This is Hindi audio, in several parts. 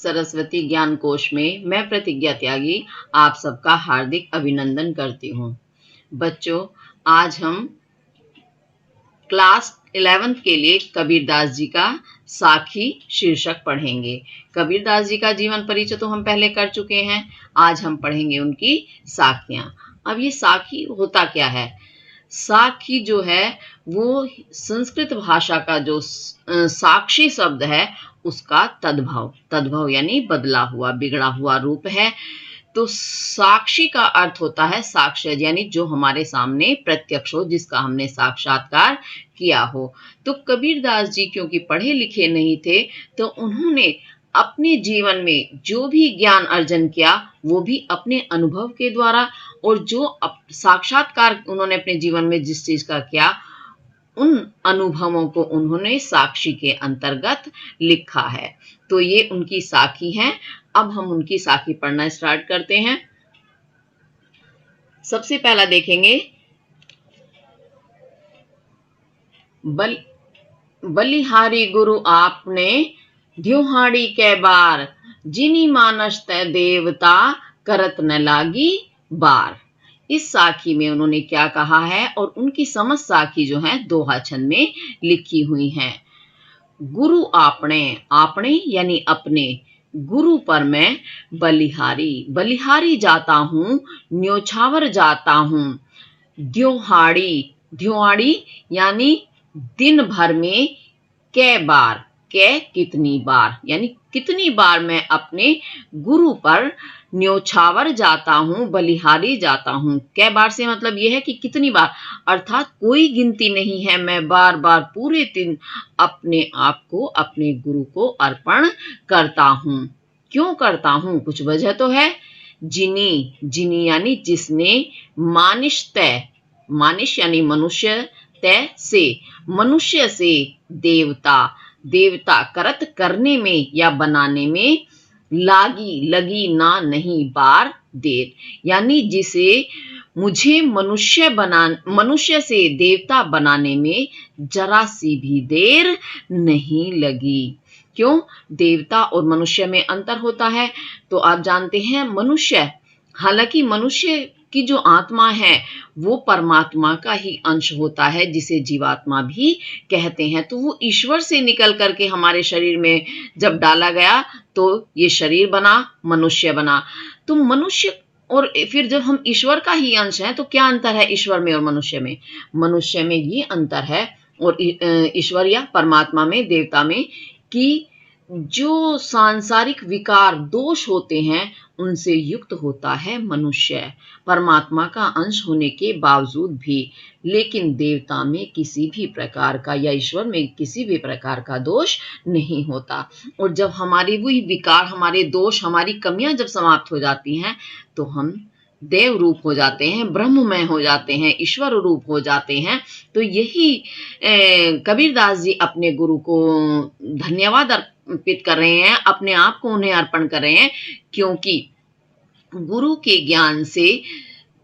सरस्वती ज्ञान कोश में मैं प्रतिज्ञा त्यागी आप सबका हार्दिक अभिनंदन करती हूँ। बच्चों, आज हम क्लास 11th के लिए कबीरदास जी का साखी शीर्षक पढ़ेंगे। कबीरदास जी का जीवन परिचय तो हम पहले कर चुके हैं, आज हम पढ़ेंगे उनकी साखियां। अब ये साखी होता क्या है? साखी जो है वो संस्कृत भाषा का जो साक्षी शब्द है उसका तद्भव यानी बदला हुआ बिगड़ा हुआ रूप है। तो साक्षी का अर्थ होता है साक्ष्य, यानी जो हमारे सामने प्रत्यक्ष हो, जिसका हमने साक्षात्कार किया हो। तो कबीरदास जी क्योंकि पढ़े लिखे नहीं थे, तो उन्होंने अपने जीवन में जो भी ज्ञान अर्जन किया वो भी अपने अनुभव के द्वारा, और जो साक्षात्कार उन्होंने अपने जीवन में जिस चीज का किया उन अनुभवों को उन्होंने साक्षी के अंतर्गत लिखा है। तो ये उनकी साखी है। अब हम उनकी साखी पढ़ना स्टार्ट करते हैं। सबसे पहला देखेंगे, बलिहारी गुरु आपने ध्युहाड़ी के बार, जिनी मानस तय देवता करत न लागी बार। इस साखी में उन्होंने क्या कहा है और उनकी समस्त साखी जो है दोहा छंद में लिखी हुई है। गुरु आपने यानी अपने, गुरु पर मैं बलिहारी जाता हूं, न्योछावर जाता हूं। द्योहाड़ी यानी दिन भर में, कितनी बार यानी कितनी बार मैं अपने गुरु पर न्योछावर जाता हूं, बलिहारी जाता हूं। कै बार से मतलब यह है कि कितनी बार, अर्थात कोई गिनती नहीं है। मैं बार बार पूरे दिन अपने आप को, अपने गुरु को अर्पण करता हूं। क्यों करता हूं? कुछ वजह तो है। जिनी यानी जिसने, मानिश यानी मनुष्य, तय से मनुष्य से, देवता करत करने में या बनाने में, लगी ना नहीं बार देर, यानी जिसे मुझे मनुष्य से देवता बनाने में जरा सी भी देर नहीं लगी। क्यों? देवता और मनुष्य में अंतर होता है। तो आप जानते हैं मनुष्य, हालांकि मनुष्य की जो आत्मा है वो परमात्मा का ही अंश होता है, जिसे जीवात्मा भी कहते हैं। तो वो ईश्वर से निकल करके हमारे शरीर में जब डाला गया तो ये शरीर बना, मनुष्य बना। तो मनुष्य, और फिर जब हम ईश्वर का ही अंश हैं तो क्या अंतर है ईश्वर में और मनुष्य में? मनुष्य में ये अंतर है और ईश्वर या परमात्मा में, देवता में, कि जो सांसारिक विकार दोष होते हैं उनसे युक्त होता है मनुष्य, परमात्मा का अंश होने के बावजूद भी। लेकिन देवता में किसी भी प्रकार का, या ईश्वर में किसी भी प्रकार का दोष नहीं होता। और जब हमारी वही विकार, हमारे दोष, हमारी कमियां जब समाप्त हो जाती हैं तो हम देव रूप हो जाते हैं, ब्रह्ममय हो जाते हैं, ईश्वर रूप हो जाते हैं। तो यही कबीरदास जी अपने गुरु को धन्यवाद अर्पित कर रहे हैं, अपने आप को उन्हें अर्पण कर रहे हैं, क्योंकि गुरु के ज्ञान से,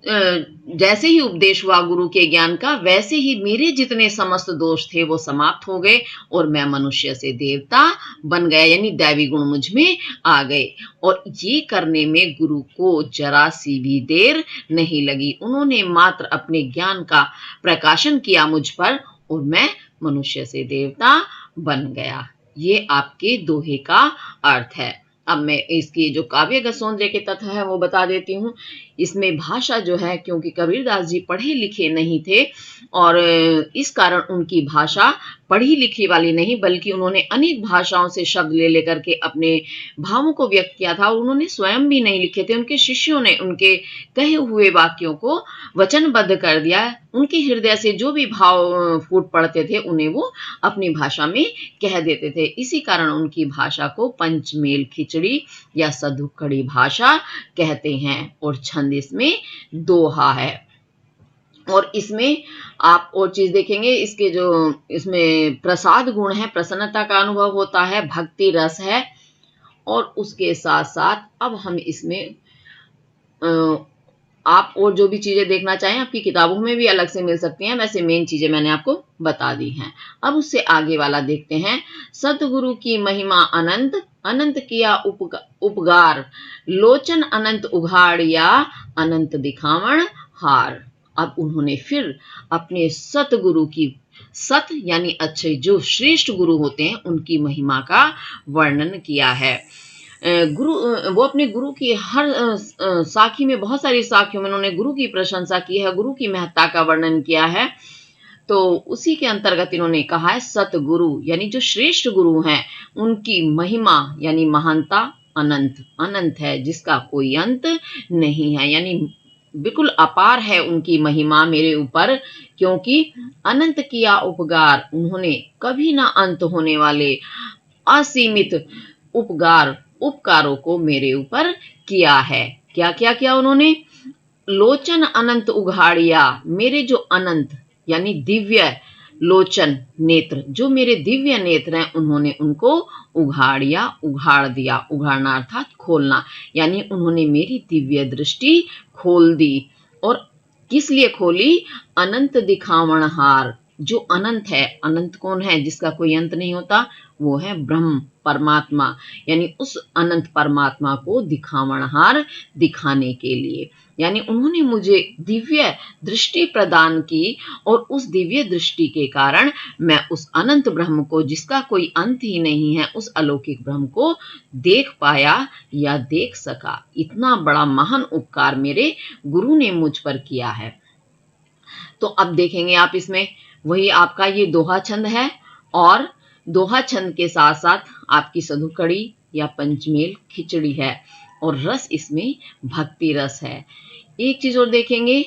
जैसे ही उपदेश हुआ गुरु के ज्ञान का, वैसे ही मेरे जितने समस्त दोष थे वो समाप्त हो गए और मैं मनुष्य से देवता बन गया, यानी दैवी गुण मुझ में आ गए। और ये करने में गुरु को जरा सी भी देर नहीं लगी। उन्होंने मात्र अपने ज्ञान का प्रकाशन किया मुझ पर और मैं मनुष्य से देवता बन गया। ये आपके दोहे का अर्थ है। अब मैं इसकी जो काव्य गसौंदर्य के तत्व है वो बता देती हूँ। इसमें भाषा जो है, क्योंकि कबीरदास जी पढ़े लिखे नहीं थे और इस कारण उनकी भाषा पढ़ी लिखी वाली नहीं, बल्कि उन्होंने अनेक भाषाओं से शब्द ले लेकर के अपने भावों को व्यक्त किया था। और उन्होंने स्वयं भी नहीं लिखे थे, उनके शिष्यों ने उनके कहे हुए वाक्यों को वचनबद्ध कर दिया। उनके हृदय से जो भी भाव फूट पड़ते थे उन्हें वो अपनी भाषा में कह देते थे। इसी कारण उनकी भाषा को पंचमेल खिचड़ी या सधुक्कड़ी भाषा कहते हैं। और छंद इसमें दोहा है। और इसमें आप और चीज देखेंगे, इसके जो इसमें प्रसाद गुण है, प्रसन्नता का अनुभव होता है, भक्ति रस है। और उसके साथ साथ अब हम इसमें आप और जो भी चीजें देखना चाहें आपकी किताबों में भी अलग से मिल सकती हैं, वैसे मेन चीजें मैंने आपको बता दी हैं। अब उससे आगे वाला देखते हैं। सतगुरु की महिमा अनंत अनंत किया उपगार, लोचन अनंत उघाड़िया, अनंत दिखावण हार। अब उन्होंने फिर अपने सतगुरु की, सत यानी अच्छे, जो श्रेष्ठ गुरु होते हैं उनकी महिमा का वर्णन किया है। गुरु, वो अपने गुरु की हर साखी में, बहुत सारी साखियों में उन्होंने गुरु की प्रशंसा की है, गुरु की महत्ता का वर्णन किया है। तो उसी के अंतर्गत इन्होंने कहा है सतगुरु यानी जो श्रेष्ठ गुरु हैं उनकी महिमा यानी महानता अनंत अनंत है, जिसका कोई अंत नहीं है, यानी बिल्कुल अपार है उनकी महिमा मेरे ऊपर, क्योंकि अनंत किया उपकार, उन्होंने कभी ना अंत होने वाले असीमित उपकारों को मेरे ऊपर किया है। क्या क्या किया उन्होंने? लोचन अनंत उघाड़िया, मेरे जो अनंत यानी दिव्य लोचन नेत्र, जो मेरे दिव्य नेत्र हैं, उन्होंने उनको उघाड़िया, उघाड़ दिया, उघाड़ना अर्थात खोलना, यानी उन्होंने मेरी दिव्य दृष्टि खोल दी। और किस लिए खोली? अनंत दिखावणहार, जो अनंत है, अनंत कौन है? जिसका कोई अंत नहीं होता, वो है ब्रह्म परमात्मा, यानी उस अनंत परमात्मा को दिखावणहार, दिखाने के लिए, यानी उन्होंने मुझे दिव्य दृष्टि प्रदान की, और उस दिव्य दृष्टि के कारण मैं उस अनंत ब्रह्म को, जिसका कोई अंत ही नहीं है, उस अलौकिक ब्रह्म को देख पाया या देख सका। इतना बड़ा महान उपकार मेरे गुरु ने मुझ पर किया है। तो अब देखेंगे आप इसमें, वही आपका ये दोहा छंद है, और दोहा छंद के साथ साथ आपकी सधुकड़ी या पंचमेल खिचड़ी है, और रस इसमें भक्ति रस है। एक चीज और देखेंगे,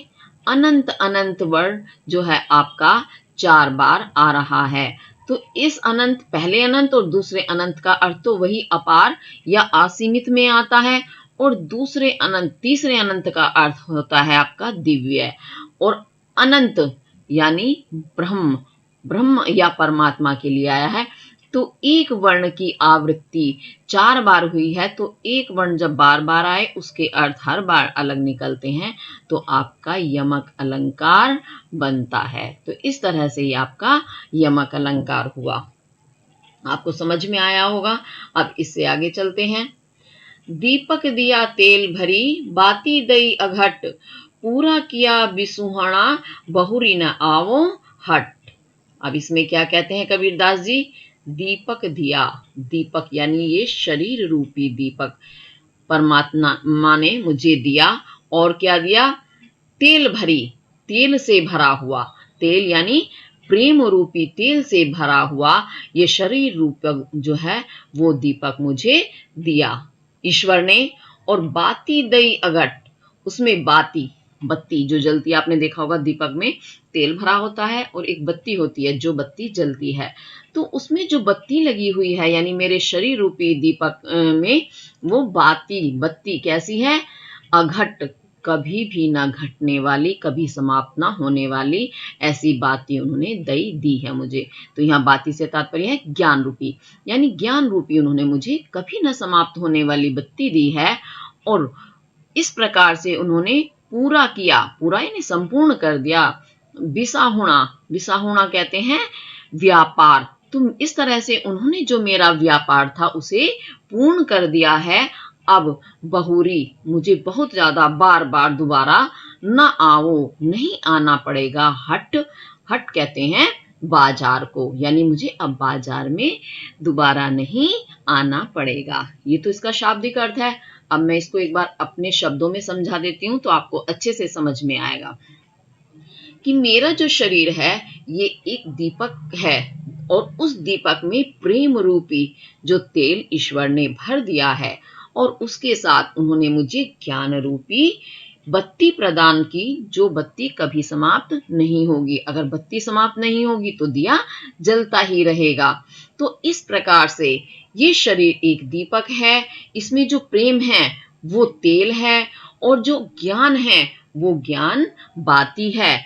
अनंत अनंत वर्ण जो है आपका 4 बार आ रहा है। तो इस अनंत, पहले अनंत और दूसरे अनंत का अर्थ तो वही अपार या असीमित में आता है, और दूसरे अनंत, तीसरे अनंत का अर्थ होता है आपका दिव्य, और अनंत यानी ब्रह्म, ब्रह्म या परमात्मा के लिए आया है। तो एक वर्ण की आवृत्ति 4 बार हुई है, तो एक वर्ण जब बार बार आए उसके अर्थ हर बार अलग निकलते हैं, तो आपका यमक अलंकार बनता है। तो इस तरह से ये आपका यमक अलंकार हुआ। आपको समझ में आया होगा। अब इससे आगे चलते हैं। दीपक दिया तेल भरी, बाती दई अघट, पूरा किया बिसुहाना, बहुरी न आवो हट। अब इसमें क्या कहते हैं कबीरदास जी? दीपक दिया, दीपक यानी ये शरीर रूपी दीपक परमात्मा ने मुझे दिया, और क्या दिया? तेल भरी, तेल से भरा हुआ, तेल यानी प्रेम रूपी तेल से भरा हुआ ये शरीर रूपक जो है वो दीपक मुझे दिया ईश्वर ने। और बाती दई अगट, उसमें बाती, बत्ती जो जलती है, आपने देखा होगा दीपक में तेल भरा होता है और एक बत्ती होती है जो बत्ती जलती है, तो उसमें जो बत्ती लगी हुई है यानी मेरे शरीर रूपी दीपक में, वो बाती बत्ती कैसी है? अघट, कभी भी ना घटने वाली, कभी समाप्त ना होने वाली, ऐसी बाती उन्होंने दई दी है मुझे। तो यहाँ बाती से तात्पर्य है ज्ञान रूपी, यानी ज्ञान रूपी उन्होंने मुझे कभी ना समाप्त होने वाली बत्ती दी है। और इस प्रकार से उन्होंने पूरा किया, पूरा यानी संपूर्ण कर दिया, विसाहुणा, विसाहुणा कहते हैं व्यापार, तो इस तरह से उन्होंने जो मेरा व्यापार था उसे पूर्ण कर दिया है। अब बहुरी, मुझे बहुत ज्यादा बार बार दोबारा न आओ, नहीं आना पड़ेगा। हट, हट कहते हैं बाजार को, यानी मुझे अब बाजार में दोबारा नहीं आना पड़ेगा। ये तो इसका शाब्दिक अर्थ है। अब मैं इसको एक बार अपने शब्दों में समझा देती हूँ तो आपको अच्छे से समझ में आएगा कि मेरा जो शरीर है ये एक दीपक है, और उस दीपक में प्रेम रूपी जो तेल ईश्वर ने भर दिया है, और उसके साथ उन्होंने मुझे ज्ञान रूपी बत्ती प्रदान की, जो बत्ती कभी समाप्त नहीं होगी। अगर बत्ती समाप्त नहीं होगी तो दिया जलता ही रहेगा। तो इस प्रकार से ये शरीर एक दीपक है, इसमें जो प्रेम है वो तेल है, और जो ज्ञान है वो ज्ञान बाती है।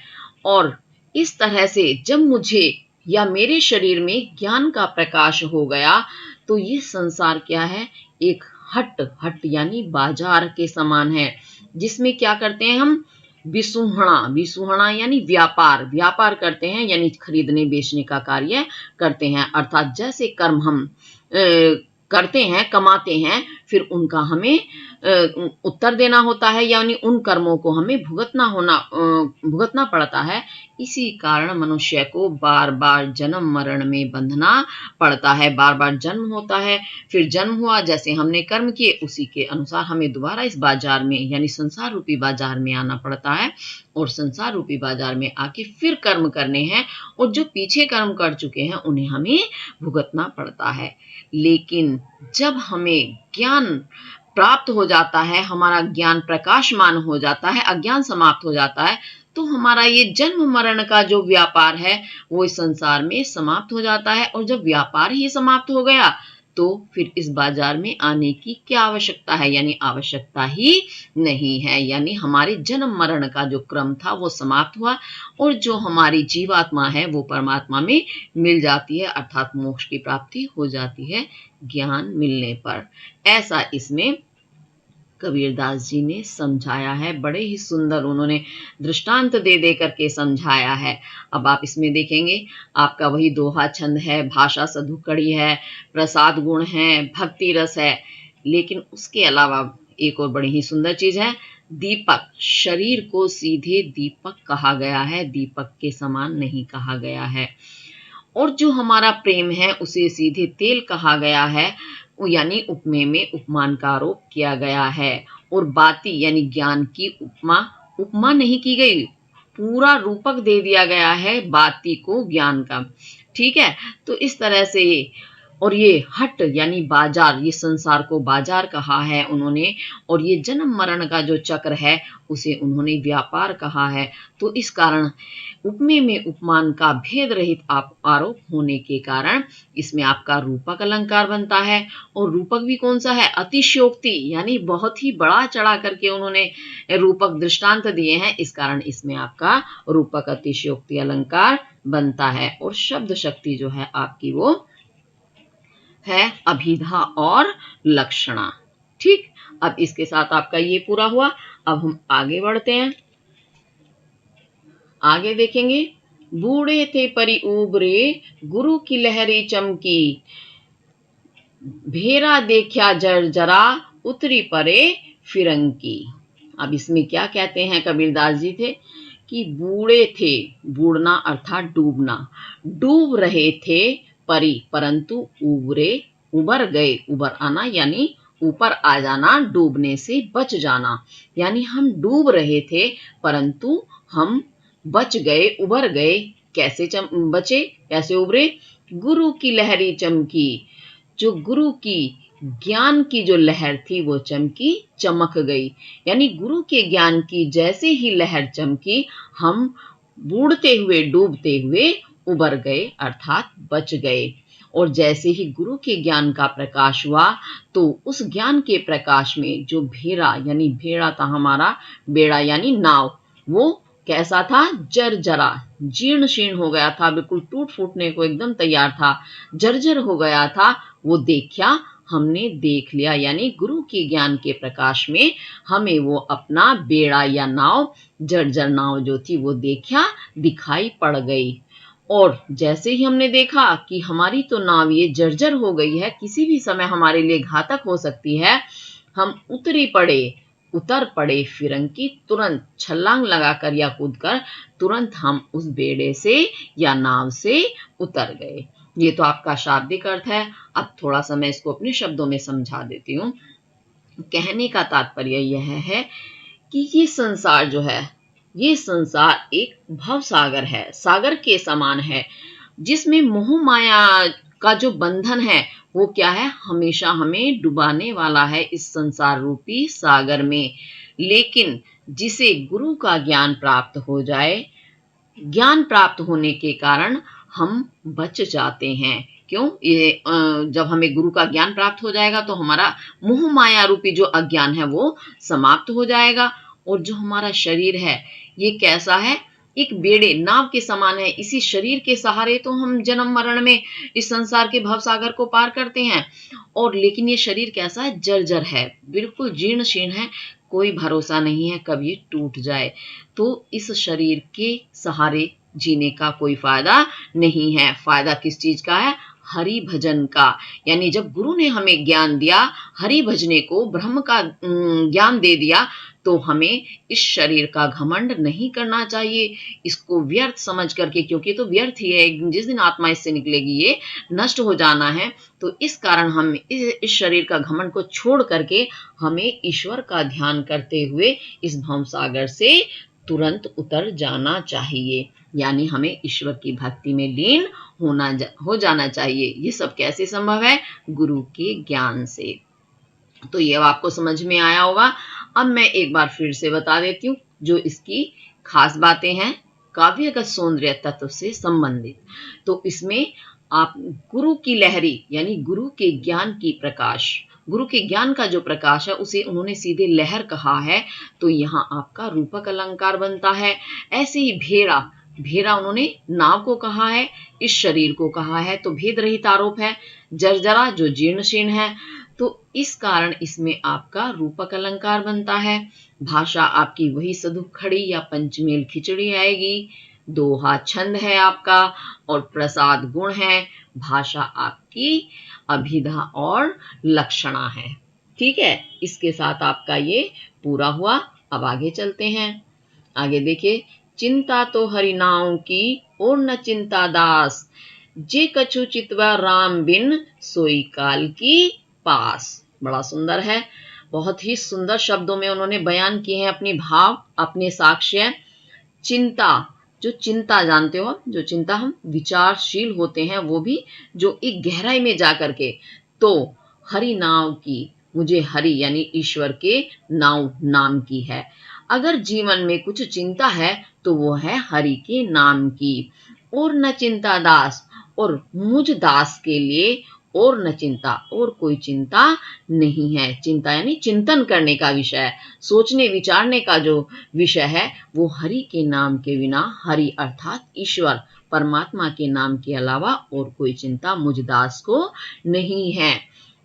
और इस तरह से जब मुझे या मेरे शरीर में ज्ञान का प्रकाश हो गया, तो ये संसार क्या है? एक हट, हट यानी बाजार के समान है, जिसमें क्या करते हैं हम? विसुहणा, विसुहणा यानी व्यापार, व्यापार करते हैं, यानी खरीदने बेचने का कार्य करते हैं। अर्थात जैसे कर्म हम करते हैं, कमाते हैं, फिर उनका हमें उत्तर देना होता है, यानी उन कर्मों को हमें भुगतना पड़ता है। इसी कारण मनुष्य को बार-बार जन्म मरण में बंधना पड़ता है, बार-बार जन्म होता है, फिर जन्म हुआ, जैसे हमने कर्म किए उसी के अनुसार हमें दोबारा इस बाजार में यानी संसार रूपी बाजार में आना पड़ता है और संसार रूपी बाजार में आके फिर कर्म करने हैं और जो पीछे कर्म कर चुके हैं उन्हें हमें भुगतना पड़ता है। लेकिन जब हमें ज्ञान प्राप्त हो जाता है, हमारा ज्ञान प्रकाशमान हो जाता है, अज्ञान समाप्त हो जाता है, तो हमारा ये जन्म मरण का जो व्यापार है वो इस संसार में समाप्त हो जाता है। और जब व्यापार ही समाप्त हो गया तो फिर इस बाजार में आने की क्या आवश्यकता है, यानी आवश्यकता ही नहीं है। यानी हमारे जन्म मरण का जो क्रम था वो समाप्त हुआ और जो हमारी जीवात्मा है वो परमात्मा में मिल जाती है, अर्थात मोक्ष की प्राप्ति हो जाती है ज्ञान मिलने पर। ऐसा इसमें कबीरदास जी ने समझाया है, बड़े ही सुंदर उन्होंने दृष्टांत दे दे करके समझाया है। अब आप इसमें देखेंगे, आपका वही दोहा छंद है, भाषा सधुकड़ी है, प्रसाद गुण है, भक्ति रस है, लेकिन उसके अलावा एक और बड़ी ही सुंदर चीज है, दीपक। शरीर को सीधे दीपक कहा गया है, दीपक के समान नहीं कहा गया है। और जो हमारा प्रेम है उसे सीधे तेल कहा गया है, यानी उपमेय में उपमान का आरोप किया गया है। और बाती यानी ज्ञान की उपमा नहीं की गई, पूरा रूपक दे दिया गया है बाती को ज्ञान का। ठीक है, तो इस तरह से और ये हट यानी बाजार, ये संसार को बाजार कहा है उन्होंने, और ये जन्म मरण का जो चक्र है उसे उन्होंने व्यापार कहा है। तो इस कारण उपमेय में उपमान का भेद रहित आरोप होने के कारण इसमें आपका रूपक अलंकार बनता है। और रूपक भी कौन सा है, अतिशयोक्ति, यानी बहुत ही बड़ा चढ़ा करके उन्होंने रूपक दृष्टांत दिए हैं, इस कारण इसमें आपका रूपक अतिशयोक्ति अलंकार बनता है। और शब्द शक्ति जो है आपकी वो है अभिधा और लक्षणा। ठीक, अब इसके साथ आपका ये पूरा हुआ। अब हम आगे बढ़ते हैं, आगे देखेंगे। बूढ़े थे परी उबरे, गुरु की लहरी चमकी, भेरा देखा जरा, उतरी परे फिरंकी। अब इसमें क्या कहते हैं कबीरदास जी थे कि बूढ़े थे, बूढ़ना अर्थात डूबना, डूब रहे थे परी, परंतु उबरे, उबर गए, उबर आना यानी ऊपर आ जाना, डूबने से बच जाना, यानी हम डूब रहे थे परंतु हम बच गए, उबर गए। कैसे बचे, कैसे उबरे, गुरु की लहरी चमकी, जो गुरु की ज्ञान की जो लहर थी वो चमकी, चमक गई, यानी गुरु के ज्ञान की जैसे ही लहर चमकी हम बूढ़ते हुए, डूबते हुए उबर गए, अर्थात बच गए। और जैसे ही गुरु के ज्ञान का प्रकाश हुआ तो उस ज्ञान के प्रकाश में जो भेड़ा, यानी भेड़ा था हमारा, बेड़ा यानी नाव, वो कैसा था, जर्जरा, जीर्ण शीर्ण हो गया था, बिल्कुल टूट फूटने को एकदम तैयार था, जर्जर हो गया था। वो देखा, हमने देख लिया, यानी गुरु के ज्ञान के प्रकाश में हमें वो अपना बेड़ा या नाव, जर्जर नाव जो थी वो देखा, दिखाई पड़ गई। और जैसे ही हमने देखा कि हमारी तो नाव ये जर्जर हो गई है, किसी भी समय हमारे लिए घातक हो सकती है, हम उतर पड़े फिरंकी, तुरंत छलांग लगाकर या कूदकर तुरंत हम उस बेड़े से या नाव से उतर गए। ये तो आपका शाब्दिक अर्थ है। अब थोड़ा सा मैं इसको अपने शब्दों में समझा देती हूँ। कहने का तात्पर्य यह है कि ये संसार जो है, ये संसार एक भव सागर है, सागर के समान है, जिसमें मोह माया का जो बंधन है वो क्या है, हमेशा हमें डुबाने वाला है इस संसार रूपी सागर में। लेकिन जिसे गुरु का ज्ञान प्राप्त हो जाए, ज्ञान प्राप्त होने के कारण हम बच जाते हैं। क्यों, ये जब हमें गुरु का ज्ञान प्राप्त हो जाएगा तो हमारा मोह माया रूपी जो अज्ञान है वो समाप्त हो जाएगा। और जो हमारा शरीर है ये कैसा है, एक बेड़े, नाव के समान है। इसी शरीर के सहारे तो हम जन्म मरण में इस संसार के भव सागर को पार करते हैं। और लेकिन ये शरीर कैसा है, जर्जर है, बिल्कुल जीर्ण शीर्ण है, कोई भरोसा नहीं है कब ये टूट जाए। तो इस शरीर के सहारे जीने का कोई फायदा नहीं है। फायदा किस चीज का है, हरि भजन का, यानी जब गुरु ने हमें ज्ञान दिया, हरि भजने को, ब्रह्म का ज्ञान दे दिया, तो हमें इस शरीर का घमंड नहीं करना चाहिए, इसको व्यर्थ समझ करके, क्योंकि तो व्यर्थ ही है, जिस दिन आत्मा इससे निकलेगी ये नष्ट हो जाना है। तो इस कारण हम इस शरीर का घमंड को छोड़ करके हमें ईश्वर का ध्यान करते हुए इस भव सागर से तुरंत उतर जाना चाहिए, यानी हमें ईश्वर की भक्ति में लीन हो जाना चाहिए। ये सब कैसे संभव है? गुरु के ज्ञान से। तो ये अब आपको समझ में आया होगा। अब मैं एक बार फिर से बता देती हूँ जो इसकी खास बातें हैं काव्यगत सौंदर्य तत्व से संबंधित। तो इसमें आप गुरु की लहरी, यानी गुरु के ज्ञान की प्रकाश, गुरु के ज्ञान का जो प्रकाश है उसे उन्होंने सीधे लहर कहा है, तो यहाँ आपका रूपक अलंकार बनता है। ऐसे ही भेड़ा, भेड़ा उन्होंने नाव को कहा है, इस शरीर को कहा है, तो भेद रहित आरोप है। जर्जरा जो जीर्ण शीर्ण है, तो इस कारण इसमें आपका रूपक अलंकार बनता है। भाषा आपकी वही सधुप खड़ी या पंचमेल खिचड़ी आएगी। दोहा छंद है आपका और प्रसाद गुण है। भाषा आपकी अभिधा और लक्षणा है। ठीक है, इसके साथ आपका ये पूरा हुआ। अब आगे चलते हैं। आगे देखिए, चिंता तो हरिनाम की और न चिंता दास, जे कछु चितवा राम बिन सोई काल की पास। बड़ा सुंदर है, बहुत ही सुंदर शब्दों में उन्होंने बयान किए हैं अपनी भाव, अपने साक्ष्य। चिंता, जो चिंता जानते हो, जो चिंता हम विचारशील होते हैं, वो भी जो एक गहराई में जाकर के, तो हरि नाम की, मुझे हरि यानी ईश्वर के नाम की है। अगर जीवन में कुछ चिंता है तो वो है हरि के नाम की। और न चिंता दास, और मुझ दास के लिए और न चिंता, और कोई चिंता नहीं है। चिंता यानी चिंतन करने का विषय, सोचने विचारने का जो विषय है, वो हरि के नाम के बिना, हरि अर्थात ईश्वर परमात्मा के नाम के अलावा और कोई चिंता मुझ दास को नहीं है।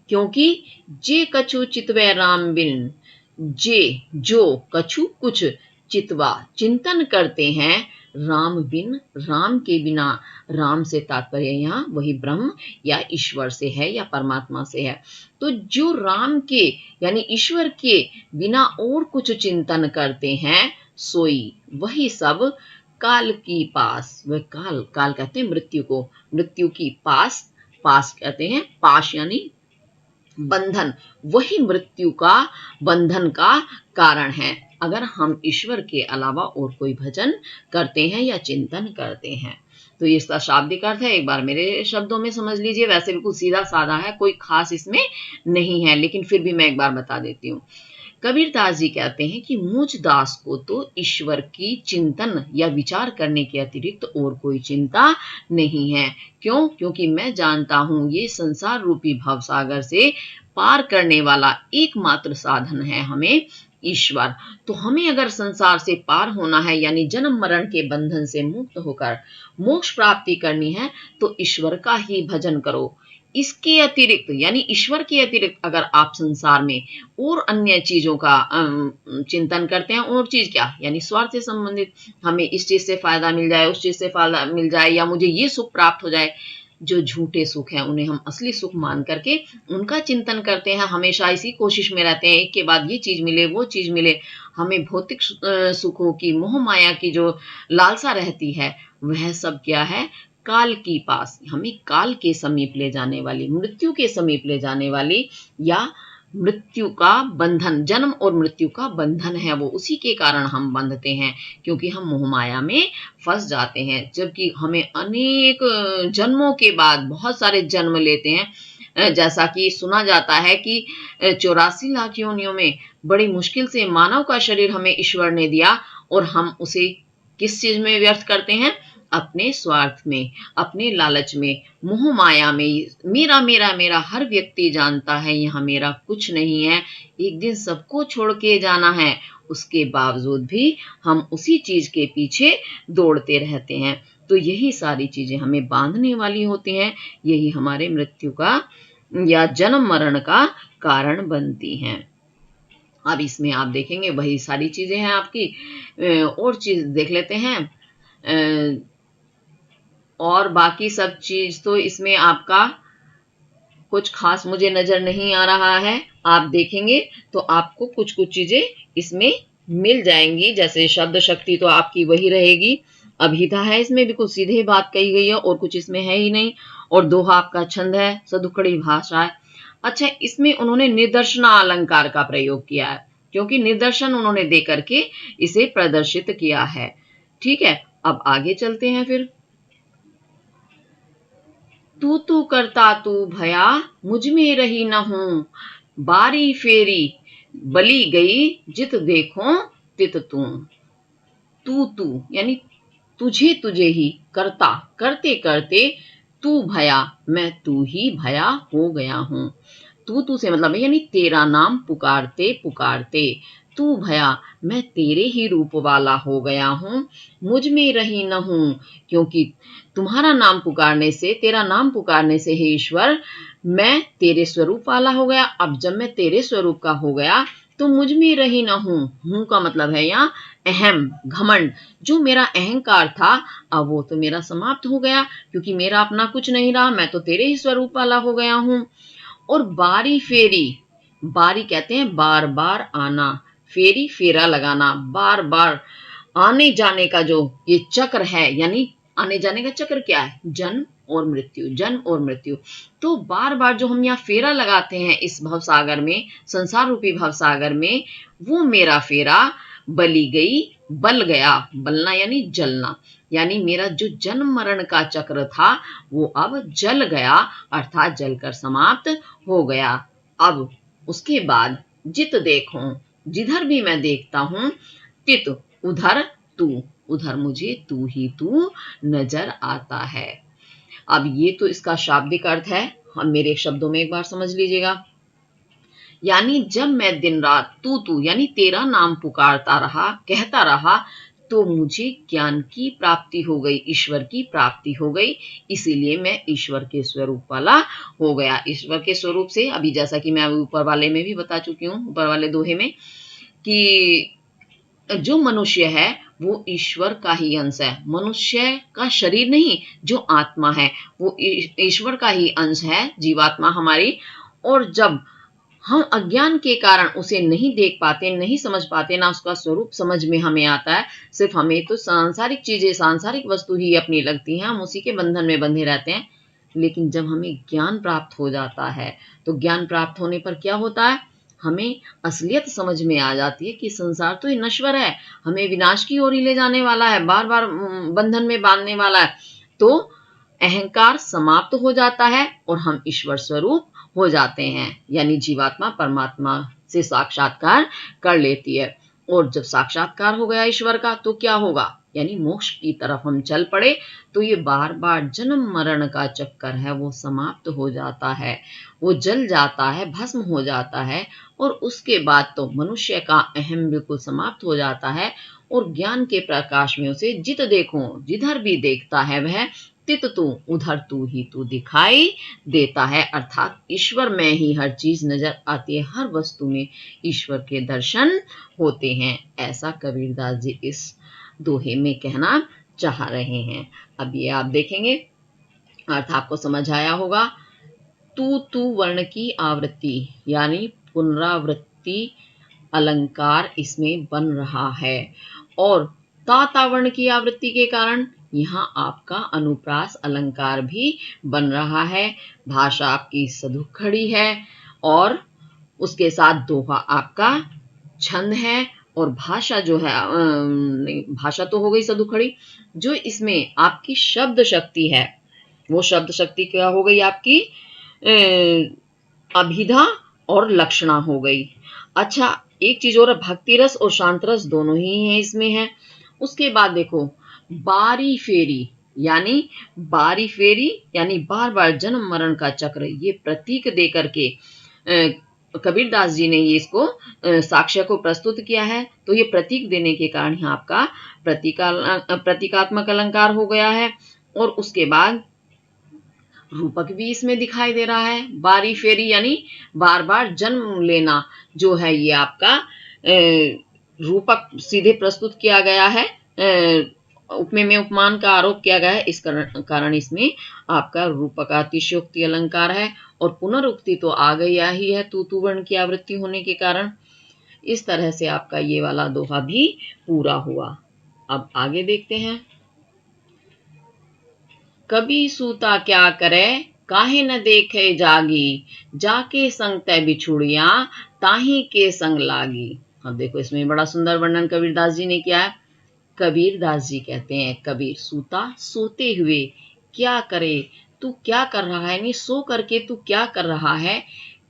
क्योंकि जे कछु चितवै राम बिन, जे जो कछु कुछ, चितवा चिंतन करते हैं, राम बिन राम के बिना, राम से तात्पर्य यहाँ वही ब्रह्म या ईश्वर से है या परमात्मा से है। तो जो राम के यानी ईश्वर के बिना और कुछ चिंतन करते हैं, सोई वही सब काल की पास, वह काल, काल कहते हैं मृत्यु को, मृत्यु की पास, पास कहते हैं पाश यानी बंधन, वही मृत्यु का बंधन का कारण है अगर हम ईश्वर के अलावा और कोई भजन करते हैं या चिंतन करते हैं। तो ये इसका शाब्दिक अर्थ है, एक बार मेरे शब्दों में समझ लीजिए। वैसे बिल्कुल सीधा साधा है, कोई खास इसमें नहीं है, लेकिन फिर भी मैं एक बार बता देती हूँ। कबीरदास जी कहते हैं कि मुझ दास को तो ईश्वर की चिंतन या विचार करने के अतिरिक्त और कोई चिंता नहीं है। क्यों? क्योंकि मैं जानता हूं ये संसार रूपी भवसागर से पार करने वाला एकमात्र साधन है हमें ईश्वर। तो हमें अगर संसार से पार होना है, यानी जन्म मरण के बंधन से मुक्त होकर मोक्ष प्राप्ति करनी है, तो ईश्वर का ही भजन करो। इसके अतिरिक्त यानी ईश्वर के अतिरिक्त अगर आप संसार में और अन्य चीजों का चिंतन करते हैं, और चीज क्या, यानी स्वार्थ से संबंधित, हमें इस चीज से फायदा मिल जाए, उस चीज से फायदा मिल जाए, या मुझे ये सुख प्राप्त हो जाए, जो झूठे सुख हैं उन्हें हम असली सुख मान करके उनका चिंतन करते हैं, हमेशा इसी कोशिश में रहते हैं एक के बाद ये चीज मिले, वो चीज मिले। हमें भौतिक सुखों की, मोह माया की जो लालसा रहती है, वह सब क्या है, काल की पास, हमें काल के समीप ले जाने वाली, मृत्यु के समीप ले जाने वाली, या मृत्यु का बंधन, जन्म और मृत्यु का बंधन है वो, उसी के कारण हम बंधते हैं, क्योंकि हम मोह माया में फंस जाते हैं। जबकि हमें अनेक जन्मों के बाद बहुत सारे जन्म लेते हैं, जैसा कि सुना जाता है कि 84 लाख योनियों में बड़ी मुश्किल से मानव का शरीर हमें ईश्वर ने दिया, और हम उसे किस चीज में व्यर्थ करते हैं, अपने स्वार्थ में, अपने लालच में, मोह माया में। मेरा मेरा मेरा, हर व्यक्ति जानता है यहाँ मेरा कुछ नहीं है, एक दिन सबको छोड़ के जाना है, उसके बावजूद भी हम उसी चीज के पीछे दौड़ते रहते हैं। तो यही सारी चीजें हमें बांधने वाली होती हैं, यही हमारे मृत्यु का या जन्म मरण का कारण बनती हैं। अब इसमें आप देखेंगे वही सारी चीजें हैं आपकी। और चीज देख लेते हैं, और बाकी सब चीज तो इसमें आपका कुछ खास मुझे नजर नहीं आ रहा है। आप देखेंगे तो आपको कुछ कुछ चीजें इसमें मिल जाएंगी, जैसे शब्द शक्ति तो आपकी वही रहेगी, अभिधा है, इसमें भी कुछ सीधे बात कही गई है और कुछ इसमें है ही नहीं, और दोहा आपका छंद है, सदुक्कड़ी भाषा है। अच्छा, इसमें उन्होंने निदर्शना अलंकार का प्रयोग किया है, क्योंकि निदर्शन उन्होंने दे करके इसे प्रदर्शित किया है। ठीक है, अब आगे चलते हैं फिर। तू करता तू भया, मुझ में रही न हूं, बारी फेरी बली गई, जित देखो तित तू। तू यानी तुझे तुझे ही, करता करते करते, तू भया मैं तू ही भया हो गया हूं। तू से मतलब है यानी तेरा नाम पुकारते पुकारते, तू भया मैं तेरे ही रूप वाला हो गया हूं, मुझ में रही न हूं, क्योंकि तुम्हारा नाम पुकारने से, तेरा नाम पुकारने से हे ईश्वर मैं तेरे स्वरूप वाला हो गया। अब जब मैं तेरे स्वरूप का हो गया तो मुझ में रही न हूं, हूं का मतलब है यहाँ अहम, घमंड, जो मेरा अहंकार था अब वो तो मेरा समाप्त हो गया, क्योंकि मेरा अपना कुछ नहीं रहा, मैं तो तेरे ही स्वरूप वाला हो गया हूं। और बारी फेरी, बारी कहते हैं बार बार आना, फेरी फेरा लगाना, बार बार आने जाने का जो ये चक्र है, यानी आने जाने का चक्र क्या है, जन्म और मृत्यु, जन्म और मृत्यु। तो बार बार जो हम यहाँ फेरा लगाते हैं इस भवसागर में, संसार रूपी भवसागर में, वो मेरा फेरा बली गई, बल गया, बलना यानी जलना, यानी मेरा जो जन्म मरण का चक्र था वो अब जल गया, अर्थात जलकर समाप्त हो गया। अब उसके बाद जित देखो, जिधर भी मैं देखता हूं, तित उधर तू, उधर मुझे तू ही तू नजर आता है। अब ये तो इसका शाब्दिक अर्थ है, हम मेरे शब्दों में एक बार समझ लीजिएगा। यानी जब मैं दिन रात तू यानी तेरा नाम पुकारता रहा, कहता रहा, तो मुझे ज्ञान की प्राप्ति हो गई, ईश्वर की प्राप्ति हो गई, इसीलिए मैं ईश्वर के स्वरूप वाला हो गया। ईश्वर के स्वरूप से, अभी जैसा कि मैं ऊपर वाले में भी बता चुकी हूँ, ऊपर वाले दोहे में, कि जो मनुष्य है वो ईश्वर का ही अंश है, मनुष्य का शरीर नहीं, जो आत्मा है वो ईश्वर का ही अंश है, जीवात्मा हमारी। और जब हम अज्ञान के कारण उसे नहीं देख पाते, नहीं समझ पाते, ना उसका स्वरूप समझ में हमें आता है, सिर्फ हमें तो सांसारिक चीजें, सांसारिक वस्तु ही अपनी लगती हैं, हम उसी के बंधन में बंधे रहते हैं। लेकिन जब हमें ज्ञान प्राप्त हो जाता है तो ज्ञान प्राप्त होने पर क्या होता है, हमें असलियत समझ में आ जाती है कि संसार तो ये नश्वर है, हमें विनाश की ओर ही ले जाने वाला है, बार बार बंधन में बांधने वाला है। तो अहंकार समाप्त हो जाता है और हम ईश्वर स्वरूप हो जाते हैं, यानी जीवात्मा परमात्मा से साक्षात्कार कर लेती है। और जब साक्षात्कार हो गया ईश्वर का तो क्या होगा, यानी मोक्ष की तरफ हम चल पड़े, तो ये बार बार जन्म मरण का चक्कर है वो समाप्त हो जाता है, वो जल जाता है, भस्म हो जाता है। और उसके बाद तो मनुष्य का अहम बिल्कुल समाप्त हो जाता है, और ज्ञान के प्रकाश में उसे जित देखो, जिधर भी देखता है वह तित तू, उधर तू ही तू दिखाई देता है, अर्थात ईश्वर में ही हर चीज नजर आती है, हर वस्तु में ईश्वर के दर्शन होते हैं। ऐसा कबीरदास जी इस दोहे में कहना चाह रहे हैं। अब ये आप देखेंगे, अर्थ आपको समझ आया होगा। तू वर्ण की आवृत्ति यानी पुनरावृत्ति अलंकार इसमें बन रहा है, और ता वर्ण की आवृत्ति के कारण यहाँ आपका अनुप्रास अलंकार भी बन रहा है। भाषा आपकी सदुक्खड़ी है, और उसके साथ दोहा आपका छंद है, और भाषा जो है नहीं, भाषा तो हो गई सदुक्खड़ी, जो इसमें आपकी शब्द शक्ति है वो शब्द शक्ति क्या हो गई आपकी, अभिधा और लक्षणा हो गई। अच्छा, एक चीज और, भक्ति रस और शांत रस दोनों ही है इसमें है। उसके बाद देखो बारी फेरी, यानी बारी फेरी यानी बार बार जन्म मरण का चक्र, ये प्रतीक दे करके कबीरदास जी ने ये इसको साक्ष्य को प्रस्तुत किया है। तो ये प्रतीक देने के कारण यहाँ आपका प्रतीकात्मक अलंकार हो गया है। और उसके बाद रूपक भी इसमें दिखाई दे रहा है, बारी फेरी यानी बार बार जन्म लेना, जो है ये आपका रूपक सीधे प्रस्तुत किया गया है उपमेय में उपमान का आरोप किया गया है, इस कारण इसमें आपका रूपक अतिशयोक्ति अलंकार है, और पुनरुक्ति तो आ गई ही है तू तू वर्ण की आवृत्ति होने के कारण। इस तरह से आपका ये वाला दोहा भी पूरा हुआ। अब आगे देखते हैं। कभी सूता क्या करे, काहे न देखे जागी, जाके संग तय बिछुड़िया, ताही के संग लागी। अब देखो इसमें बड़ा सुंदर वर्णन कबीरदास जी ने किया है। कबीरदास जी कहते हैं, कबीर सूता सोते हुए क्या करे, तू क्या कर रहा है, नहीं सो करके तू क्या कर रहा है,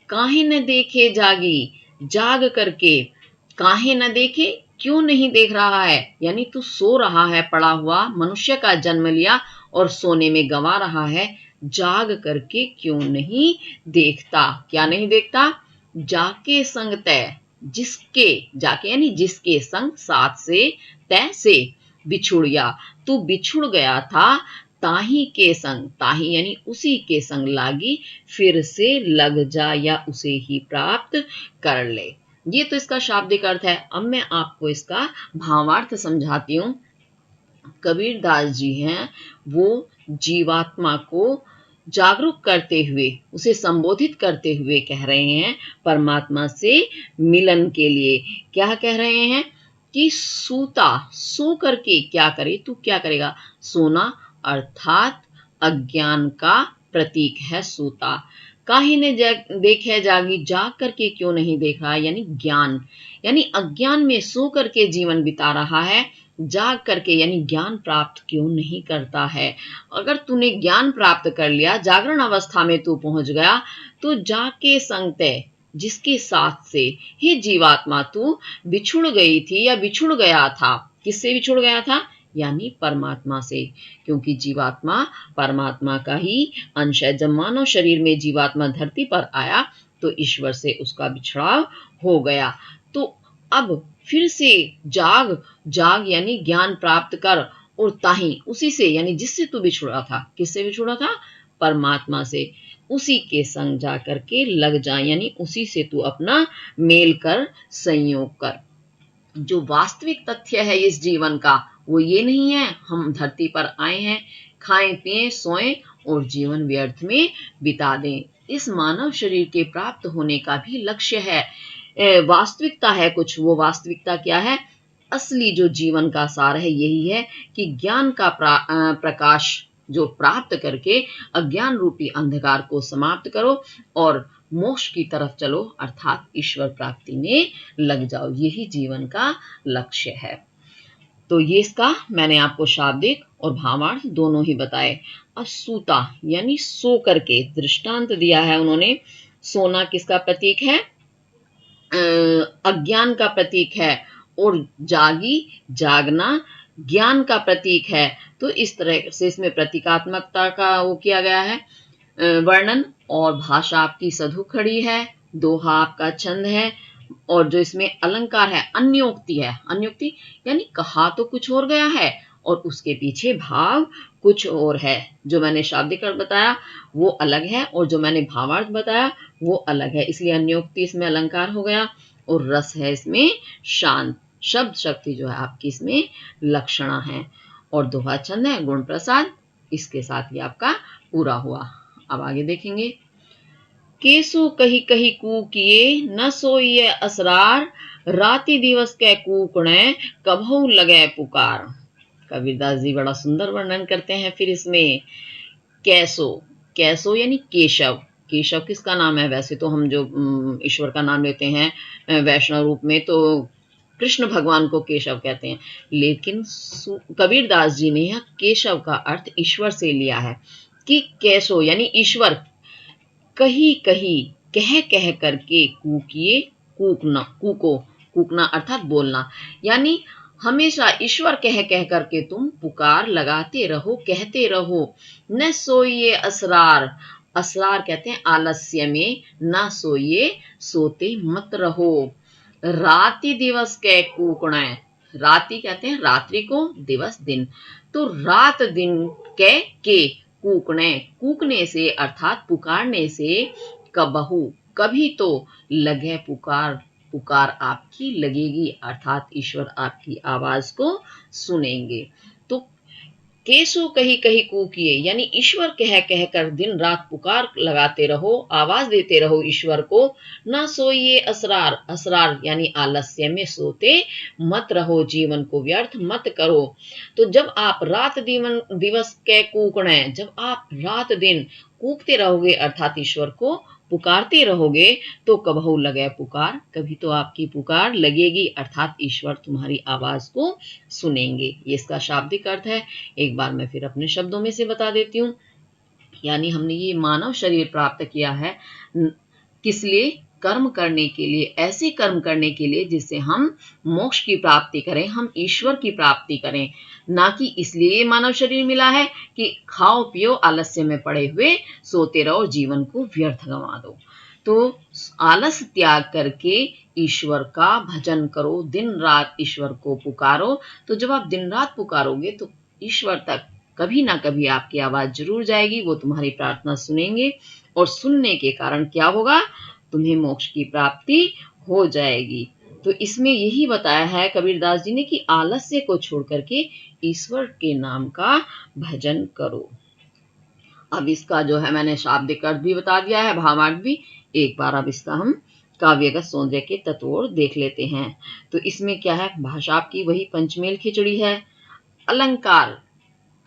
काहे न देखे जागी, जाग करके काहे न देखे, क्यों नहीं देख रहा है, यानी तू सो रहा है, पड़ा हुआ मनुष्य का जन्म लिया और सोने में गंवा रहा है, जाग करके क्यों नहीं देखता। क्या नहीं देखता, जाके संग तय, जिसके, जाके यानी जिसके संग, साथ से, तय से, बिछुड़िया तू बिछुड़ गया था, ताही के संग, ताही यानी उसी के संग लागी, फिर से लग जा या उसे ही प्राप्त कर ले। ये तो इसका शाब्दिक अर्थ है। अब मैं आपको इसका भावार्थ समझाती हूँ। कबीरदास जी हैं, वो जीवात्मा को जागरूक करते हुए, उसे संबोधित करते हुए कह रहे हैं परमात्मा से मिलन के लिए। क्या कह रहे हैं कि सूता, सो करके क्या करे, तू क्या करेगा, सोना अर्थात अज्ञान का प्रतीक है सूता। काहे ने देखे जागी, जाग करके क्यों नहीं देख रहा, यानी ज्ञान, यानी अज्ञान में सो करके जीवन बिता रहा है, जाग करके यानी ज्ञान प्राप्त क्यों नहीं करता है। अगर तूने ज्ञान प्राप्त कर लिया, जागरण अवस्था में तू पहुंच गया, तो जाके संग तय, जिसके साथ से, हे जीवात्मा तू बिछुड़ गई थी या बिछुड़ गया था, किससे बिछुड़ गया था, यानी परमात्मा से, क्योंकि जीवात्मा परमात्मा का ही अंश है। जब मानव शरीर में जीवात्मा धरती पर आया तो ईश्वर से उसका बिछड़ाव हो गया। तो अब फिर से जाग, जाग यानी ज्ञान प्राप्त कर, और ताही उसी से, यानी जिससे तू बिछुड़ा था, किससे बिछुड़ा था, परमात्मा से, उसी के संग जा करके लग जा, यानी उसी से तू अपना मेल कर, संयोग कर। जो वास्तविक तथ्य है इस जीवन का, वो ये नहीं है हम धरती पर आए हैं, खाएं पिएं सोएं और जीवन व्यर्थ में बिता दें। इस मानव शरीर के प्राप्त होने का भी लक्ष्य है, वास्तविकता है कुछ। वो वास्तविकता क्या है, असली जो जीवन का सार है यही है कि ज्ञान का प्रकाश जो प्राप्त करके अज्ञान रूपी अंधकार को समाप्त करो और मोक्ष की तरफ चलो, अर्थात ईश्वर प्राप्ति में लग जाओ। यही जीवन का लक्ष्य है। तो ये इसका मैंने आपको शाब्दिक और भावार्थ दोनों ही बताए। अब सूता यानी सो करके दृष्टांत दिया है उन्होंने। सोना किसका प्रतीक है, अज्ञान का प्रतीक है, और जागी, जागना ज्ञान का प्रतीक है। तो इस तरह से इसमें प्रतीकात्मकता का वो किया गया है वर्णन, और भाषा आपकी सधु खड़ी है, दोहा आपका छंद है, और जो इसमें अलंकार है अन्योक्ति है। अन्योक्ति यानी कहा तो कुछ और गया है और उसके पीछे भाव कुछ और है। जो मैंने शाब्दिक अर्थ बताया वो अलग है, और जो मैंने भावार्थ बताया वो अलग है, इसलिए अन्योक्ति इसमें अलंकार हो गया, और रस है इसमें शांत, शब्द शक्ति जो है आपकी इसमें लक्षणा है, और दोहा छंद है गुण प्रसाद। इसके साथ ही आपका पूरा हुआ। अब आगे देखेंगे। केसु कही कही कूकिए, न सोइए असरार, राति दिवस के कूकणे, कभू लगे पुकार। कबीरदास जी बड़ा सुंदर वर्णन करते हैं फिर इसमें। कैसो, कैसो यानी केशव। केशव किसका नाम है, वैसे तो हम जो ईश्वर का नाम लेते हैं वैष्णव रूप में तो कृष्ण भगवान को केशव कहते हैं, लेकिन कबीरदास जी ने यह केशव का अर्थ ईश्वर से लिया है कि कैसो यानी ईश्वर, कही कही कह कह करके कूकिए, कूकना, कूको, कूकना अर्थात बोलना, यानी हमेशा ईश्वर कह कह करके तुम पुकार लगाते रहो, कहते रहो। न सोइए असरार, असरार कहते हैं आलस्य में, न सोइए सोते मत रहो। राति दिवस के कूकणे, राति कहते हैं रात्रि को, दिवस दिन, तो रात दिन के कूकने, कूकने से अर्थात पुकारने से, कबहू कभी तो, लगे पुकार, पुकार आपकी लगेगी, अर्थात ईश्वर आपकी आवाज को सुनेंगे। तो केसु कही कही कूकिए, यानी ईश्वर कह कह कर दिन रात पुकार लगाते रहो, आवाज देते रहो ईश्वर को। ना सोइए असरार, असरार यानी आलस्य में सोते मत रहो, जीवन को व्यर्थ मत करो। तो जब आप रात दिवस के कूकणे, जब आप रात दिन कूकते रहोगे अर्थात ईश्वर को पुकारते रहोगे, तो कबहू लगे पुकार, कभी तो आपकी पुकार लगेगी अर्थात ईश्वर तुम्हारी आवाज को सुनेंगे। ये इसका शाब्दिक अर्थ है। एक बार मैं फिर अपने शब्दों में से बता देती हूँ। यानी हमने ये मानव शरीर प्राप्त किया है किस लिए? कर्म करने के लिए, ऐसे कर्म करने के लिए जिससे हम मोक्ष की प्राप्ति करें, हम ईश्वर की प्राप्ति करें। ना कि इसलिए ये मानव शरीर मिला है कि खाओ पियो आलस्य में पड़े हुए सोते रहो, जीवन को व्यर्थ गंवा दो। तो आलस त्याग करके ईश्वर का भजन करो, दिन रात ईश्वर को पुकारो। तो जब आप दिन रात पुकारोगे तो ईश्वर तक कभी ना कभी आपकी आवाज जरूर जाएगी, वो तुम्हारी प्रार्थना सुनेंगे और सुनने के कारण क्या होगा? तुम्हें मोक्ष की प्राप्ति हो जाएगी। तो इसमें यही बताया है कबीरदास जी ने कि आलस्य को छोड़ करके ईश्वर के नाम का भजन करो। अब इसका जो है मैंने शाब्दिक अर्थ भी बता दिया है, भावार्थ भी। एक बार अब इसका हम काव्यगत सौंदर्य के तत्व देख लेते हैं। तो इसमें क्या है? भाषा आपकी वही पंचमेल खिचड़ी है। अलंकार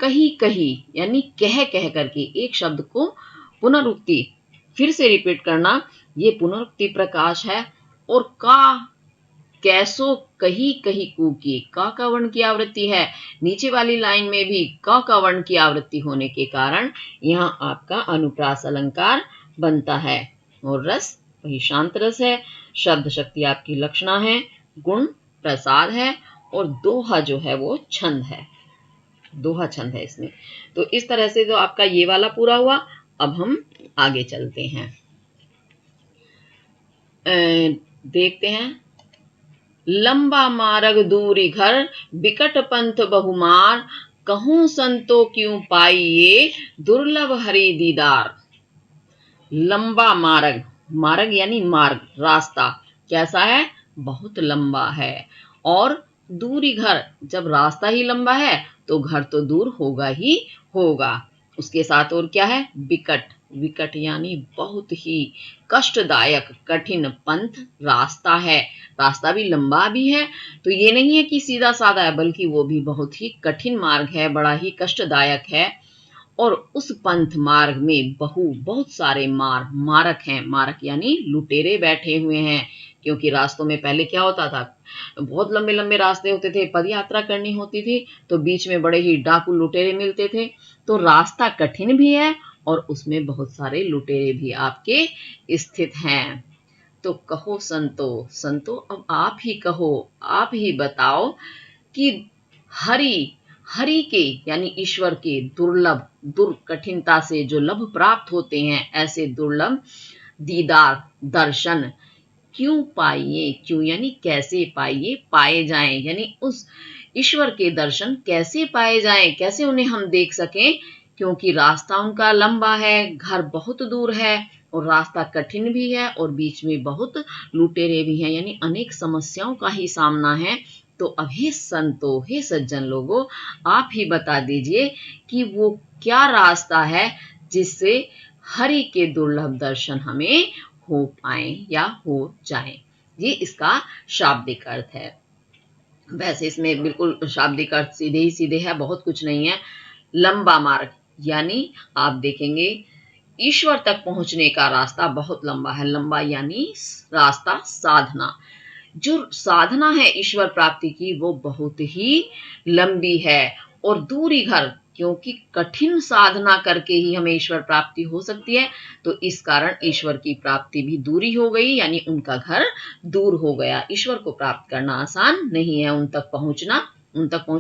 कही कही यानी कह कह करके एक शब्द को पुनरुक्ति फिर से रिपीट करना, ये पुनरुक्ति प्रकाश है। और का कैसो कही कही कूकी, का वर्ण की आवृत्ति है। नीचे वाली लाइन में भी का वर्ण की आवृत्ति होने के कारण यहाँ आपका अनुप्रास अलंकार बनता है। और रस वही शांत रस है। शब्द शक्ति आपकी लक्षणा है, गुण प्रसाद है, और दोहा जो है वो छंद है, दोहा छंद है इसमें। तो इस तरह से जो आपका ये वाला पूरा हुआ। अब हम आगे चलते हैं, देखते हैं। लंबा मार्ग दूरी घर, बिकट पंथ बहुमार, कहूं संतो क्यों पाइये, दुर्लभ हरि दीदार। लंबा मार्ग, मार्ग यानी मार्ग, रास्ता कैसा है? बहुत लंबा है। और दूरी घर, जब रास्ता ही लंबा है तो घर तो दूर होगा ही होगा। उसके साथ और क्या है? विकट, विकट यानी बहुत ही कष्टदायक कठिन पंथ रास्ता है। रास्ता भी लंबा भी है, तो ये नहीं है कि सीधा साधा है, बल्कि वो भी बहुत ही कठिन मार्ग है, बड़ा ही कष्टदायक है। और उस पंथ मार्ग में बहुत सारे मारक हैं। मारक यानी लुटेरे बैठे हुए हैं। क्योंकि रास्तों में पहले क्या होता था? बहुत लंबे लंबे रास्ते होते थे, पद यात्रा करनी होती थी, तो बीच में बड़े ही डाकू लुटेरे मिलते थे। तो रास्ता कठिन भी है और उसमें बहुत सारे लुटेरे भी आपके स्थित हैं। तो कहो संतो, संतो अब आप ही कहो, आप ही बताओ कि हरि, हरि के यानी ईश्वर के दुर्लभ, कठिनता से जो लभ प्राप्त होते हैं, ऐसे दुर्लभ दीदार दर्शन क्यों पाइए। क्यों यानी कैसे पाइए, पाए जाएं, यानी उस ईश्वर के दर्शन कैसे पाए जाएं, कैसे उन्हें हम देख सकें। क्योंकि रास्ता उनका लंबा है, घर बहुत दूर है, और रास्ता कठिन भी है, और बीच में बहुत लुटेरे भी हैं, यानी अनेक समस्याओं का ही सामना है। तो अब हे संतो, हे सज्जन लोगों, आप ही बता दीजिए कि वो क्या रास्ता है जिससे हरि के दुर्लभ दर्शन हमें हो पाए या हो जाए। ये इसका शाब्दिक अर्थ है। वैसे इसमें बिल्कुल शाब्दिक अर्थ सीधे ही सीधे है, बहुत कुछ नहीं है। लंबा मार्ग यानी आप देखेंगे ईश्वर तक पहुंचने का रास्ता बहुत लंबा है। लंबा यानी रास्ता, साधना, जो साधना है ईश्वर प्राप्ति की वो बहुत ही लंबी है। और दूरी घर, क्योंकि कठिन साधना करके ही हमें ईश्वर प्राप्ति हो सकती है, तो इस कारण ईश्वर की प्राप्ति भी दूरी हो गई, यानी उनका घर दूर हो गया। ईश्वर को प्राप्त करना आसान नहीं है, उन तक पहुंचना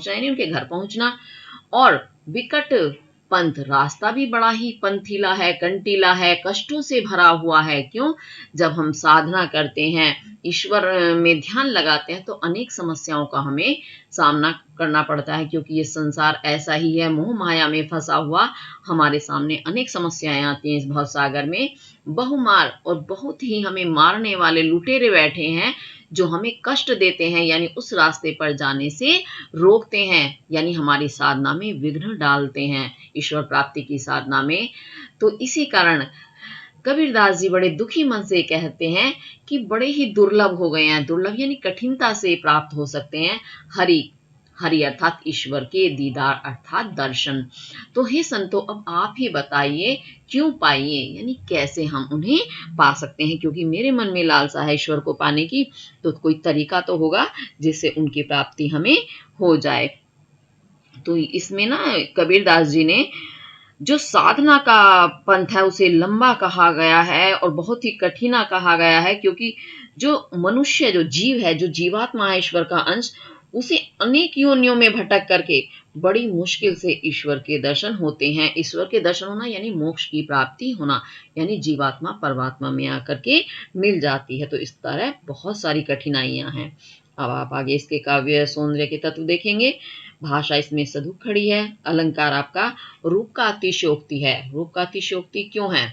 यानी उनके घर पहुंचना। और विकट पंथ, रास्ता भी बड़ा ही पंथीला है, कंटीला है, कष्टों से भरा हुआ है। क्यों? जब हम साधना करते हैं, ईश्वर में ध्यान लगाते हैं, तो अनेक समस्याओं का हमें सामना करना पड़ता है, क्योंकि ये संसार ऐसा ही है, मोह माया में फंसा हुआ। हमारे सामने अनेक समस्याएं आती हैं इस भवसागर में। बहुमार और बहुत ही हमें मारने वाले लुटेरे बैठे हैं, जो हमें कष्ट देते हैं, यानी उस रास्ते पर जाने से रोकते हैं, यानी हमारी साधना में विघ्न डालते हैं, ईश्वर प्राप्ति की साधना में। तो इसी कारण कबीरदास जी बड़े दुखी मन से कहते हैं कि बड़े ही दुर्लभ हो गए हैं। दुर्लभ यानी कठिनता से प्राप्त हो सकते हैं हरि। हरि अर्थात ईश्वर के दीदार अर्थात दर्शन। तो हे संतो, अब आप ही बताइए क्यों पाइए, यानी कैसे हम उन्हें पा सकते हैं, क्योंकि मेरे मन में लालसा है ईश्वर को पाने की, तो कोई तरीका तो होगा जिससे उनकी प्राप्ति हमें हो जाए। तो इसमें ना कबीरदास जी ने जो साधना का पंथ है उसे लंबा कहा गया है और बहुत ही कठिना कहा गया है, क्योंकि जो मनुष्य, जो जीव है, जो जीवात्मा है ईश्वर का अंश, उसे अनेक योनियों में भटक करके बड़ी मुश्किल से ईश्वर के दर्शन होते हैं। ईश्वर के दर्शन होना यानी मोक्ष की प्राप्ति होना, यानी जीवात्मा परमात्मा में आकर के मिल जाती है। तो इस तरह बहुत सारी कठिनाइयां हैं। अब आप आगे इसके काव्य सौंदर्य के तत्व देखेंगे। भाषा इसमें सधुक खड़ी है। अलंकार आपका रूप का अतिशयोक्ति है। रूप का अतिशयोक्ति क्यों है?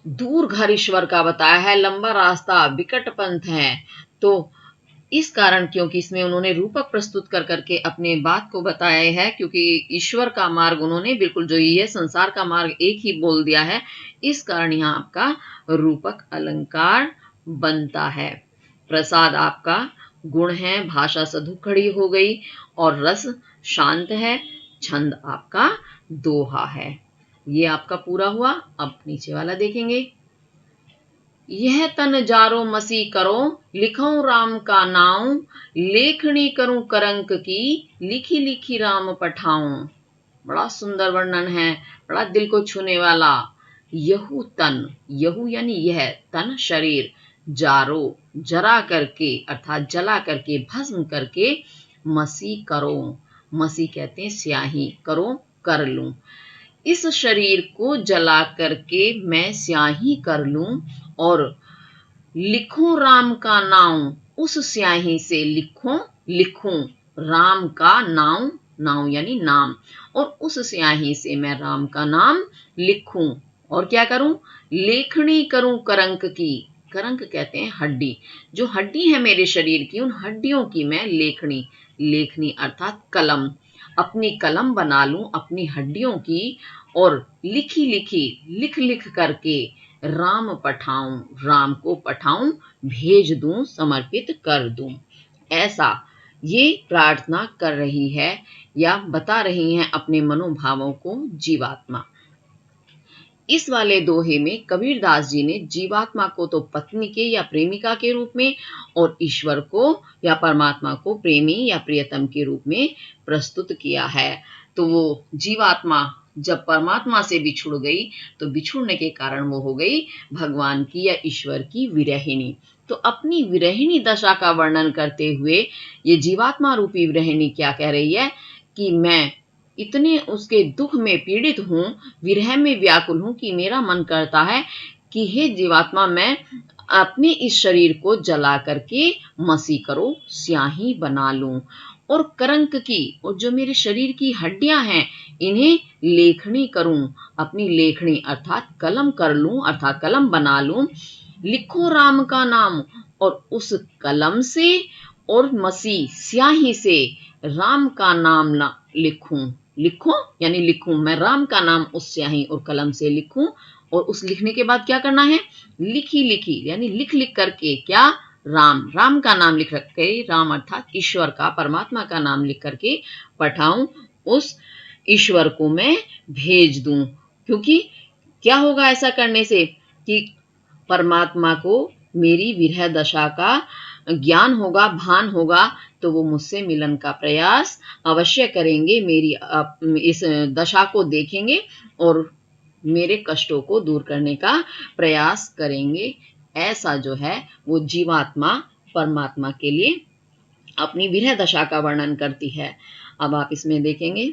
दूर घर ईश्वर का बताया है, लंबा रास्ता, विकट पंथ है। तो इस कारण, क्योंकि इसमें उन्होंने रूपक प्रस्तुत कर करके अपने बात को बताया है, क्योंकि ईश्वर का मार्ग उन्होंने बिल्कुल जो ये संसार का मार्ग एक ही बोल दिया है, इस कारण यहाँ आपका रूपक अलंकार बनता है। प्रसाद आपका गुण है, भाषा सधुक खड़ी हो गई और रस शांत है, छंद आपका दोहा है। ये आपका पूरा हुआ। अब नीचे वाला देखेंगे। यह तन जारो मसी करो, लिखऊं राम का नाम, लेखनी करूं करंक की, लिखी लिखी राम पठाऊं। बड़ा सुंदर वर्णन है, बड़ा दिल को छूने वाला। यहू तन, यहू यानी यह, तन शरीर, जारो जरा करके अर्थात जला करके, भस्म करके, मसी करो, मसी कहते हैं स्याही, करो कर लूं। इस शरीर को जला करके मैं स्याही कर लूं और लिखूं राम का नाम, उस स्याही से लिखूं, लिखूं राम का नाम, नाम यानी नाम, और उस स्याही से मैं राम का नाम लिखूं। और क्या करूं? लेखनी करूं करंक की, करंक कहते हैं हड्डी, जो हड्डी है मेरे शरीर की, उन हड्डियों की मैं लेखनी, लेखनी अर्थात कलम, अपनी कलम बना लूं अपनी हड्डियों की, और लिखी लिखी, लिख लिख करके राम पठाऊं, राम को पठाऊं, भेज दूं, समर्पित कर दूं। ऐसा ये प्रार्थना कर रही है या बता रही हैं अपने मनोभावों को जीवात्मा। इस वाले दोहे में कबीरदास जी ने जीवात्मा को तो पत्नी के या प्रेमिका के रूप में, और ईश्वर को या परमात्मा को प्रेमी या प्रियतम के रूप में प्रस्तुत किया है। तो वो जीवात्मा जब परमात्मा से बिछुड़ गई, तो बिछुड़ने के कारण वो हो गई भगवान की या ईश्वर की विरहिणी। तो अपनी विरहिणी दशा का वर्णन करते हुए ये जीवात्मा रूपी विरहिणी क्या कह रही है कि मैं इतने उसके दुख में पीड़ित हूं, विरह में व्याकुल हूं, कि मेरा मन करता है कि हे जीवात्मा, मैं अपने इस शरीर को जला करके मसी करो, स्याही बना लूं, और करंक की, और जो मेरे शरीर की हड्डियां हैं इन्हें लेखनी करूं, अपनी लेखनी अर्थात कलम कर लूं, अर्थात कलम बना लूं, लिखो राम का नाम, और उस कलम से और मसी स्याही से राम का नाम ना लिखूं, लिखूं यानी लिखूं, मैं राम का नाम उस स्याही और कलम से लिखूं। और उस लिखने के बाद क्या करना है? लिखी लिखी यानी लिख लिख करके क्या? राम, राम का नाम लिख करके, राम अर्थात ईश्वर का, परमात्मा का नाम लिख करके पठाऊं, उस ईश्वर को मैं भेज दूं। क्योंकि क्या होगा ऐसा करने से? कि परमात्मा को मेरी विरह दशा का ज्ञान होगा, भान होगा, तो वो मुझसे मिलन का प्रयास अवश्य करेंगे, मेरी इस दशा को देखेंगे और मेरे कष्टों को दूर करने का प्रयास करेंगे। ऐसा जो है वो जीवात्मा परमात्मा के लिए अपनी विरह दशा का वर्णन करती है। अब आप इसमें देखेंगे,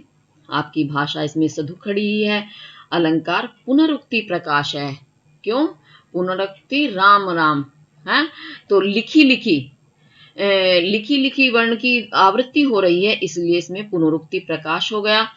आपकी भाषा इसमें सधुक खड़ी है। अलंकार पुनरुक्ति प्रकाश है। क्यों पुनरुक्ति? राम राम है, तो लिखी लिखी, लिखी लिखी वर्ण की आवृत्ति हो रही है, इसलिए इसमें पुनरुक्ति प्रकाश हो गया।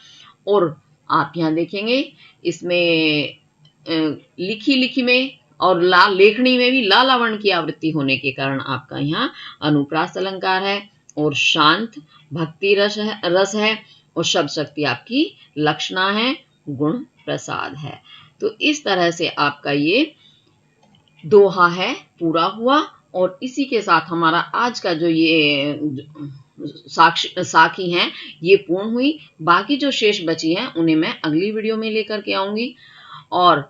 और आप यहाँ देखेंगे इसमें लिखी लिखी में और ला लेखनी में भी लाला वर्ण की आवृत्ति होने के कारण आपका यहाँ अनुप्रास अलंकार है। और शांत भक्ति रस है और शब्द शक्ति आपकी लक्षणा है, गुण प्रसाद है। तो इस तरह से आपका ये दोहा है पूरा हुआ। और इसी के साथ हमारा आज का जो ये साखी हैं ये पूर्ण हुई। बाकी जो शेष बची हैं उन्हें मैं अगली वीडियो में लेकर के आऊंगी। और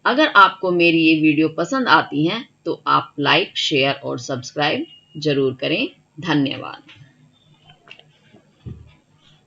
अगर आपको मेरी ये वीडियो पसंद आती हैं तो आप लाइक, शेयर और सब्सक्राइब जरूर करें। धन्यवाद।